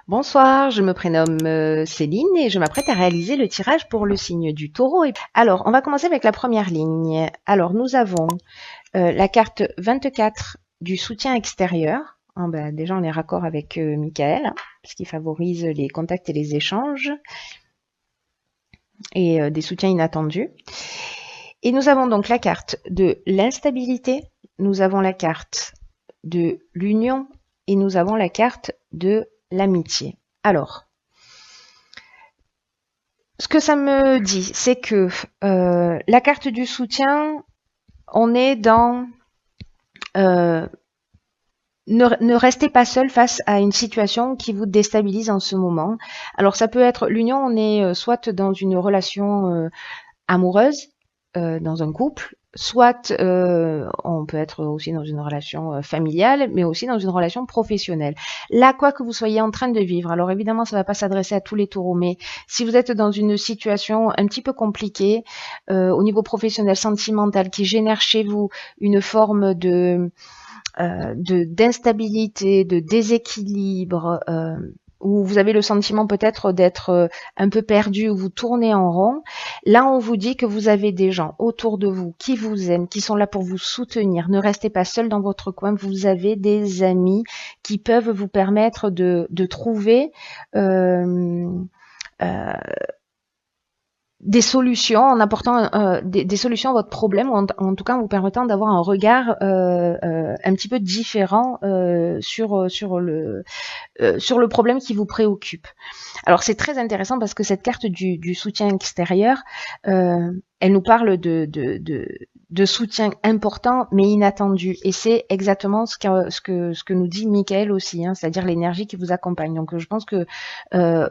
Bonsoir, je me prénomme Céline et je m'apprête à réaliser le tirage pour le signe du taureau. Alors, on va commencer avec la première ligne. Alors, nous avons la carte 24 du soutien extérieur. Déjà, on est raccord avec Michael, hein, parce qu'il favorise les contacts et les échanges et des soutiens inattendus. Et nous avons donc la carte de l'instabilité, nous avons la carte de l'union et nous avons la carte de l'amitié. Alors, ce que ça me dit, c'est que la carte du soutien, on est dans ne restez pas seul face à une situation qui vous déstabilise en ce moment. Alors ça peut être l'union, on est soit dans une relation amoureuse, dans un couple, soit on peut être aussi dans une relation familiale, mais aussi dans une relation professionnelle. Là, quoi que vous soyez en train de vivre, alors évidemment, ça ne va pas s'adresser à tous les taureaux, mais si vous êtes dans une situation un petit peu compliquée au niveau professionnel, sentimental, qui génère chez vous une forme d'instabilité, de déséquilibre, où vous avez le sentiment peut-être d'être un peu perdu, où vous tournez en rond, là on vous dit que vous avez des gens autour de vous qui vous aiment, qui sont là pour vous soutenir. Ne restez pas seul dans votre coin, vous avez des amis qui peuvent vous permettre de trouver euh, des solutions en apportant des solutions à votre problème ou en tout cas en vous permettant d'avoir un regard un petit peu différent sur le problème qui vous préoccupe. Alors c'est très intéressant parce que cette carte du soutien extérieur, elle nous parle de soutien important mais inattendu. Et c'est exactement ce que nous dit Michael aussi, hein, c'est-à-dire l'énergie qui vous accompagne. Donc je pense que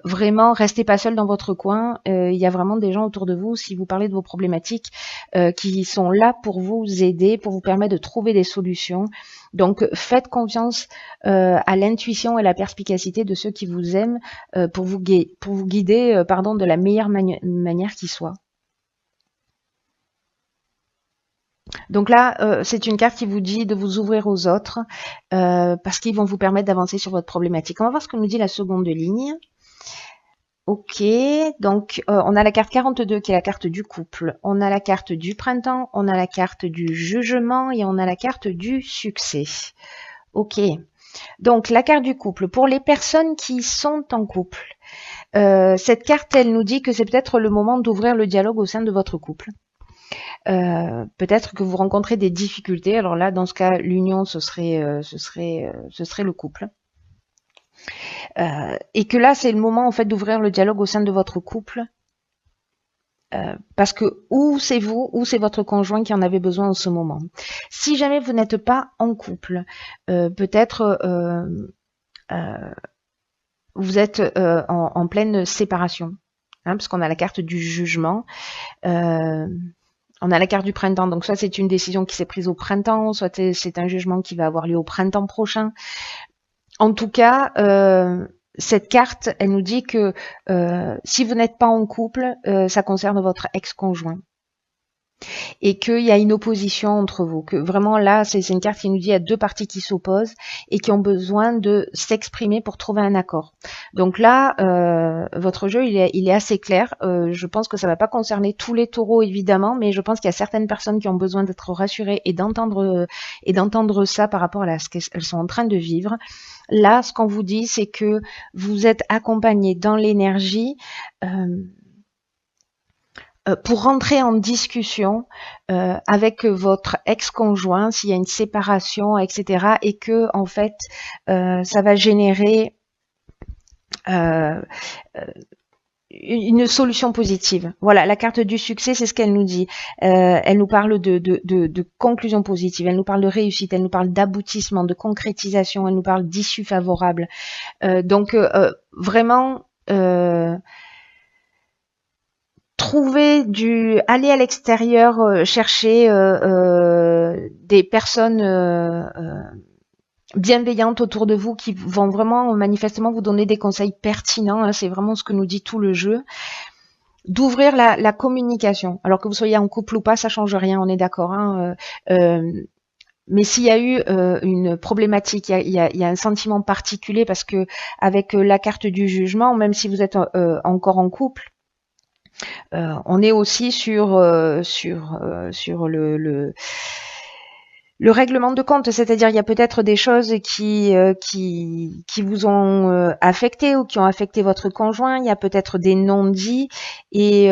vraiment, restez pas seul dans votre coin. Il y a vraiment des gens autour de vous, si vous parlez de vos problématiques, qui sont là pour vous aider, pour vous permettre de trouver des solutions. Donc faites confiance à l'intuition et la perspicacité de ceux qui vous aiment pour vous guider de la meilleure manière qui soit. Donc là, c'est une carte qui vous dit de vous ouvrir aux autres parce qu'ils vont vous permettre d'avancer sur votre problématique. On va voir ce que nous dit la seconde ligne. Ok, donc on a la carte 42 qui est la carte du couple, on a la carte du printemps, on a la carte du jugement et on a la carte du succès. Ok, donc la carte du couple, pour les personnes qui sont en couple, cette carte, elle nous dit que c'est peut-être le moment d'ouvrir le dialogue au sein de votre couple. Peut-être que vous rencontrez des difficultés. Alors là, dans ce cas, l'union, ce serait le couple. Et que là, c'est le moment en fait d'ouvrir le dialogue au sein de votre couple. Parce que ou c'est vous, ou c'est votre conjoint qui en avait besoin en ce moment. Si jamais vous n'êtes pas en couple, peut-être vous êtes en pleine séparation, hein, parce qu'on a la carte du jugement. On a la carte du printemps, donc soit c'est une décision qui s'est prise au printemps, soit c'est un jugement qui va avoir lieu au printemps prochain. En tout cas, cette carte, elle nous dit que si vous n'êtes pas en couple, ça concerne votre ex-conjoint. Et qu'il y a une opposition entre vous, que vraiment là, c'est une carte qui nous dit qu'il y a deux parties qui s'opposent et qui ont besoin de s'exprimer pour trouver un accord. Donc là, votre jeu, il est assez clair. Je pense que ça va pas concerner tous les taureaux, évidemment, mais je pense qu'il y a certaines personnes qui ont besoin d'être rassurées et d'entendre ça par rapport à ce qu'elles sont en train de vivre. Là, ce qu'on vous dit, c'est que vous êtes accompagné dans l'énergie pour rentrer en discussion avec votre ex-conjoint s'il y a une séparation, etc. Et que en fait, ça va générer une solution positive. Voilà, la carte du succès, c'est ce qu'elle nous dit. Elle nous parle de conclusion positive, elle nous parle de réussite, elle nous parle d'aboutissement, de concrétisation, elle nous parle d'issue favorable. Donc vraiment, aller à l'extérieur, chercher des personnes bienveillantes autour de vous qui vont vraiment manifestement vous donner des conseils pertinents. C'est vraiment ce que nous dit tout le jeu. D'ouvrir la communication. Alors que vous soyez en couple ou pas, ça change rien, on est d'accord. Hein. Mais s'il y a eu une problématique, il y a un sentiment particulier parce que avec la carte du jugement, même si vous êtes encore en couple, on est aussi sur le règlement de compte, c'est-à-dire il y a peut-être des choses qui vous ont affecté ou qui ont affecté votre conjoint, il y a peut-être des non-dits et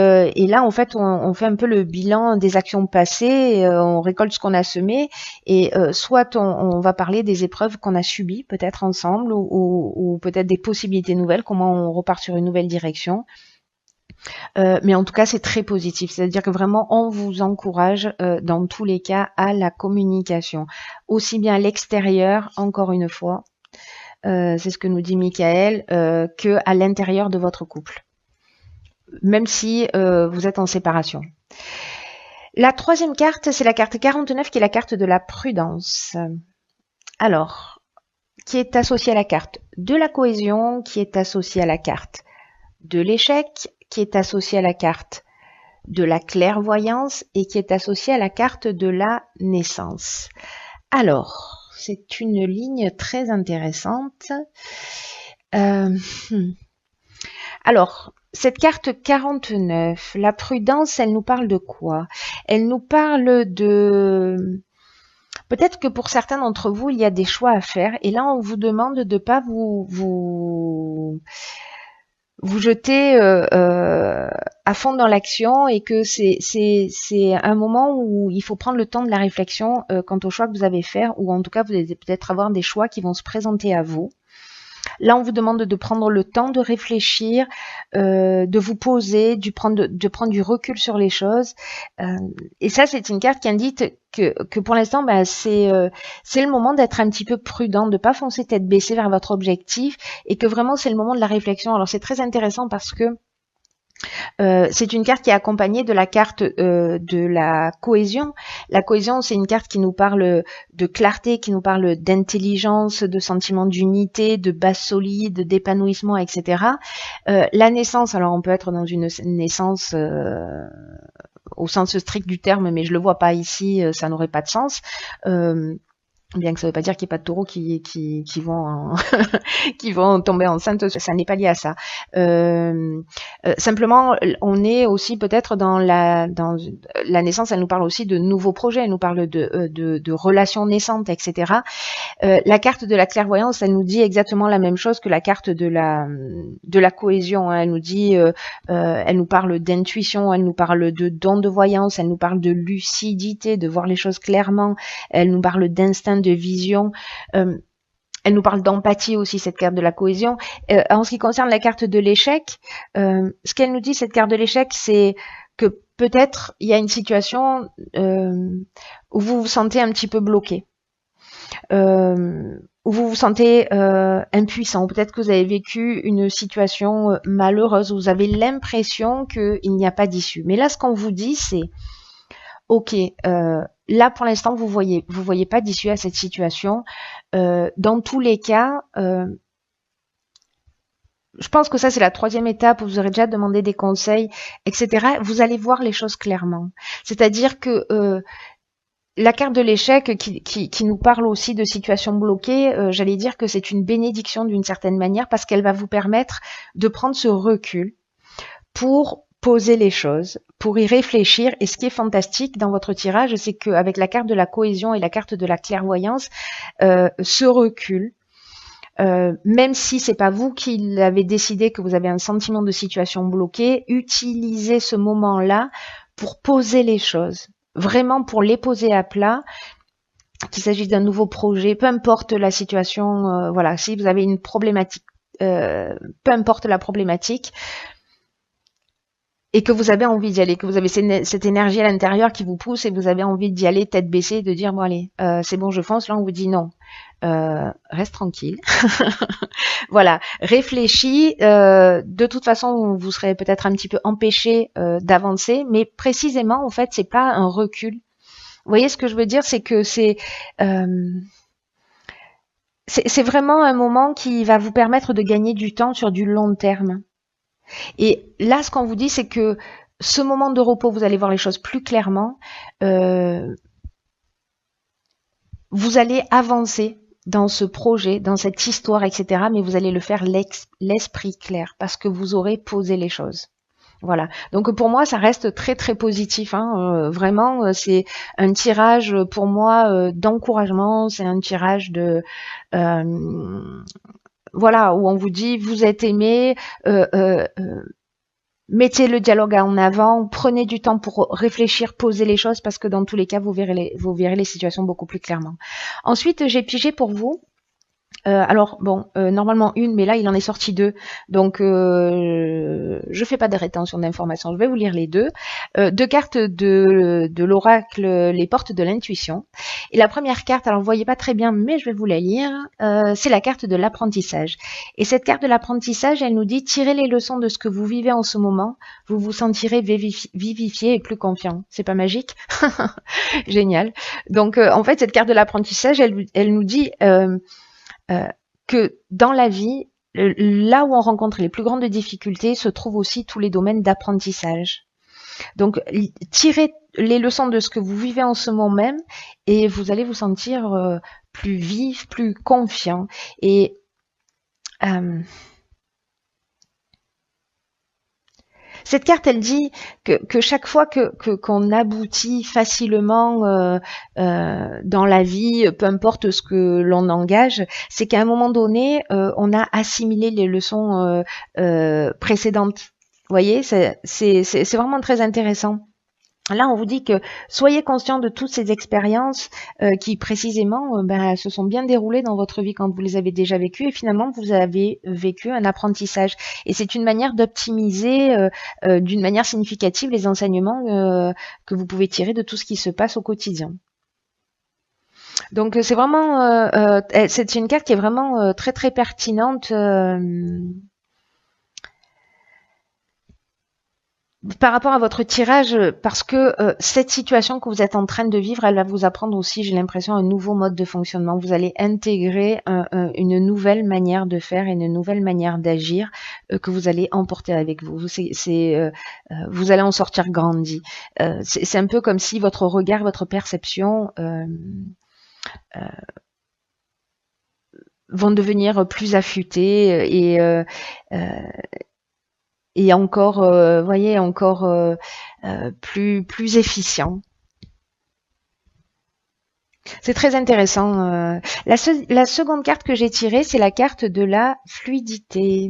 là en fait on fait un peu le bilan des actions passées, on récolte ce qu'on a semé et soit on va parler des épreuves qu'on a subies peut-être ensemble ou peut-être des possibilités nouvelles, comment on repart sur une nouvelle direction. Mais en tout cas, c'est très positif. C'est-à-dire que vraiment, on vous encourage dans tous les cas à la communication, aussi bien à l'extérieur, encore une fois, c'est ce que nous dit Michael, que à l'intérieur de votre couple, même si vous êtes en séparation. La troisième carte, c'est la carte 49, qui est la carte de la prudence. Alors, qui est associée à la carte de la cohésion, qui est associée à la carte de l'échec, qui est associée à la carte de la clairvoyance et qui est associée à la carte de la naissance. Alors, c'est une ligne très intéressante. Alors, cette carte 49, la prudence, elle nous parle de quoi? Elle nous parle de... Peut-être que pour certains d'entre vous, il y a des choix à faire et là, on vous demande de ne pas vous jeter à fond dans l'action et que c'est un moment où il faut prendre le temps de la réflexion quant au choix que vous avez fait ou en tout cas vous allez peut-être avoir des choix qui vont se présenter à vous. Là, on vous demande de prendre le temps de réfléchir, de vous poser, de prendre du recul sur les choses. Et ça, c'est une carte qui indique que pour l'instant, c'est le moment d'être un petit peu prudent, de pas foncer tête baissée vers votre objectif, et que vraiment c'est le moment de la réflexion. Alors c'est très intéressant parce que c'est une carte qui est accompagnée de la carte de la cohésion. La cohésion, c'est une carte qui nous parle de clarté, qui nous parle d'intelligence, de sentiment d'unité, de base solide, d'épanouissement, etc. La naissance, alors on peut être dans une naissance au sens strict du terme, mais je le vois pas ici, ça n'aurait pas de sens. Bien que ça ne veut pas dire qu'il n'y ait pas de taureaux qui vont qui vont tomber enceintes, ça n'est pas lié à ça. Simplement, on est aussi peut-être dans la naissance, elle nous parle aussi de nouveaux projets, elle nous parle de relations naissantes, etc. La carte de la clairvoyance, elle nous dit exactement la même chose que la carte de la cohésion. Hein. Elle nous dit, elle nous parle d'intuition, elle nous parle de don de voyance, elle nous parle de lucidité, de voir les choses clairement, elle nous parle d'instinct de vision. Elle nous parle d'empathie aussi, cette carte de la cohésion. En ce qui concerne la carte de l'échec, ce qu'elle nous dit, cette carte de l'échec, c'est que peut-être il y a une situation où vous vous sentez un petit peu bloqué, où vous vous sentez impuissant, ou peut-être que vous avez vécu une situation malheureuse, où vous avez l'impression qu'il n'y a pas d'issue. Mais là, ce qu'on vous dit, c'est ok, là pour l'instant vous voyez pas d'issue à cette situation. Dans tous les cas, je pense que ça c'est la troisième étape où vous aurez déjà demandé des conseils, etc. Vous allez voir les choses clairement. C'est-à-dire que la carte de l'échec qui nous parle aussi de situations bloquées, j'allais dire que c'est une bénédiction d'une certaine manière parce qu'elle va vous permettre de prendre ce recul pour poser les choses, pour y réfléchir. Et ce qui est fantastique dans votre tirage, c'est qu'avec la carte de la cohésion et la carte de la clairvoyance, ce recul, même si c'est pas vous qui l'avez décidé, que vous avez un sentiment de situation bloquée, utilisez ce moment-là pour poser les choses, vraiment pour les poser à plat, qu'il s'agisse d'un nouveau projet, peu importe la situation, voilà, si vous avez une problématique, peu importe la problématique, et que vous avez envie d'y aller, que vous avez cette énergie à l'intérieur qui vous pousse et vous avez envie d'y aller tête baissée et de dire bon allez, c'est bon je fonce, là on vous dit non, reste tranquille. Voilà, réfléchis, de toute façon vous serez peut-être un petit peu empêché d'avancer, mais précisément en fait c'est pas un recul. Vous voyez ce que je veux dire, c'est que c'est vraiment un moment qui va vous permettre de gagner du temps sur du long terme. Et là, ce qu'on vous dit, c'est que ce moment de repos, vous allez voir les choses plus clairement. vous allez avancer dans ce projet, dans cette histoire, etc. Mais vous allez le faire l'esprit clair parce que vous aurez posé les choses. Voilà. Donc pour moi, ça reste très très positif. Hein. Vraiment, c'est un tirage pour moi d'encouragement. C'est un tirage de voilà où on vous dit vous êtes aimé. Mettez le dialogue en avant, prenez du temps pour réfléchir, poser les choses, parce que dans tous les cas, vous verrez les situations beaucoup plus clairement. Ensuite, j'ai pigé pour vous. Alors bon, normalement une, mais là il en est sorti deux, donc je fais pas de rétention d'informations, je vais vous lire les deux. Deux cartes de l'oracle, les portes de l'intuition. Et la première carte, alors vous voyez pas très bien, mais je vais vous la lire, c'est la carte de l'apprentissage. Et cette carte de l'apprentissage, elle nous dit, tirez les leçons de ce que vous vivez en ce moment, vous vous sentirez vivifié et plus confiant. C'est pas magique? Génial. Donc en fait, cette carte de l'apprentissage, elle nous dit que dans la vie, là où on rencontre les plus grandes difficultés, se trouvent aussi tous les domaines d'apprentissage. Donc, tirez les leçons de ce que vous vivez en ce moment même et vous allez vous sentir plus vif, plus confiant. Et cette carte, elle dit que chaque fois qu'on aboutit facilement dans la vie, peu importe ce que l'on engage, c'est qu'à un moment donné, on a assimilé les leçons précédentes. Vous voyez, c'est vraiment très intéressant. Là, on vous dit que soyez conscient de toutes ces expériences qui précisément se sont bien déroulées dans votre vie quand vous les avez déjà vécues et finalement vous avez vécu un apprentissage. Et c'est une manière d'optimiser d'une manière significative les enseignements que vous pouvez tirer de tout ce qui se passe au quotidien. Donc c'est vraiment, c'est une carte qui est vraiment très très pertinente. Par rapport à votre tirage, parce que cette situation que vous êtes en train de vivre, elle va vous apprendre aussi, j'ai l'impression, un nouveau mode de fonctionnement. Vous allez intégrer une nouvelle manière de faire et une nouvelle manière d'agir que vous allez emporter avec vous. Vous allez en sortir grandi. C'est un peu comme si votre regard, votre perception vont devenir plus affûtés et encore, voyez, encore plus efficient. C'est très intéressant. La seconde carte que j'ai tirée, c'est la carte de la fluidité.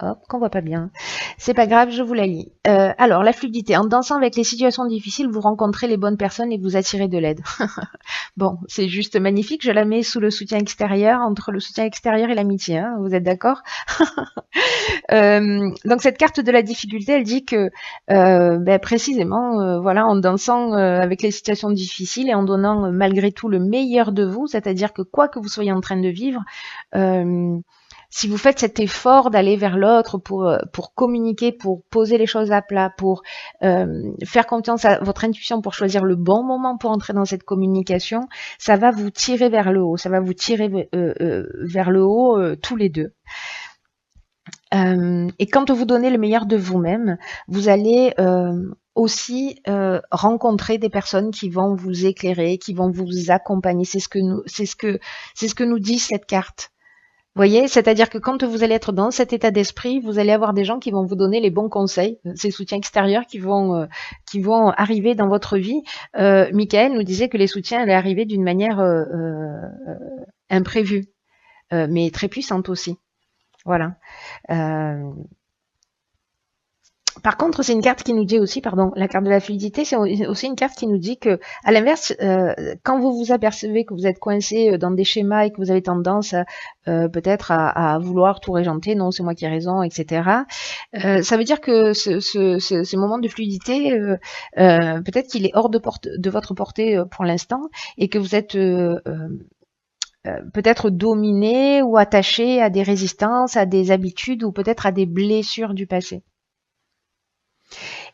Hop, qu'on voit pas bien. C'est pas grave, je vous la lis. Alors, la fluidité. En dansant avec les situations difficiles, vous rencontrez les bonnes personnes et vous attirez de l'aide. Bon, c'est juste magnifique. Je la mets sous le soutien extérieur, entre le soutien extérieur et l'amitié. Hein, vous êtes d'accord? Donc cette carte de la difficulté, elle dit que précisément, voilà, en dansant avec les situations difficiles et en donnant malgré tout le meilleur de vous, c'est-à-dire que quoi que vous soyez en train de vivre, si vous faites cet effort d'aller vers l'autre pour communiquer, pour poser les choses à plat, pour faire confiance à votre intuition, pour choisir le bon moment pour entrer dans cette communication, ça va vous tirer vers le haut, ça va vous tirer vers le haut tous les deux. Et quand vous donnez le meilleur de vous-même, vous allez aussi rencontrer des personnes qui vont vous éclairer, qui vont vous accompagner. C'est ce que nous dit cette carte. Vous voyez, c'est-à-dire que quand vous allez être dans cet état d'esprit, vous allez avoir des gens qui vont vous donner les bons conseils, ces soutiens extérieurs qui vont arriver dans votre vie. Michael nous disait que les soutiens allaient arriver d'une manière imprévue, mais très puissante aussi. Voilà. Par contre, c'est une carte qui nous dit aussi, la carte de la fluidité, c'est aussi une carte qui nous dit que, à l'inverse, quand vous vous apercevez que vous êtes coincé dans des schémas et que vous avez tendance peut-être à vouloir tout régenter, non, c'est moi qui ai raison, etc. Ça veut dire que ce moment de fluidité, peut-être qu'il est hors de votre portée pour l'instant et que vous êtes peut-être dominé ou attaché à des résistances, à des habitudes ou peut-être à des blessures du passé.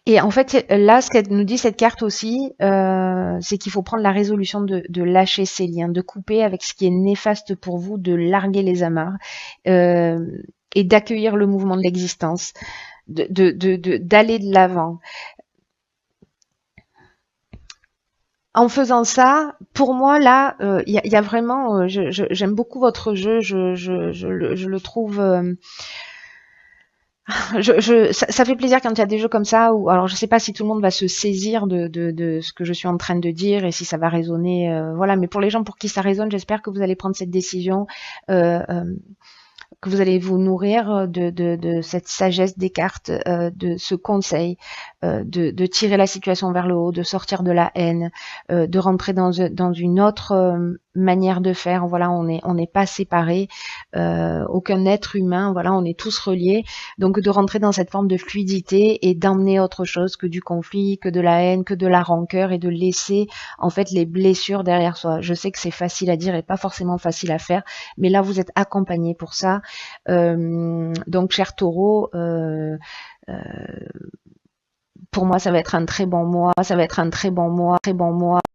Et en fait, là, ce qu'elle nous dit cette carte aussi, c'est qu'il faut prendre la résolution de lâcher ces liens, de couper avec ce qui est néfaste pour vous, de larguer les amarres et d'accueillir le mouvement de l'existence, d'aller de l'avant. en faisant ça, pour moi là, il y a vraiment, j'aime beaucoup votre jeu, je le trouve, ça fait plaisir quand il y a des jeux comme ça où, alors je sais pas si tout le monde va se saisir de ce que je suis en train de dire et si ça va résonner, voilà, mais pour les gens pour qui ça résonne, j'espère que vous allez prendre cette décision. Euh, euh, que vous allez vous nourrir de cette sagesse des cartes, de ce conseil, de tirer la situation vers le haut, de sortir de la haine, de rentrer dans une autre manière de faire. Voilà, on n'est pas séparés, aucun être humain. Voilà, on est tous reliés. Donc de rentrer dans cette forme de fluidité et d'emmener autre chose que du conflit, que de la haine, que de la rancœur et de laisser en fait les blessures derrière soi. Je sais que c'est facile à dire et pas forcément facile à faire, mais là vous êtes accompagné pour ça. Donc, cher taureau, euh, pour moi, ça va être un très bon mois. Ça va être un très bon mois, très bon mois.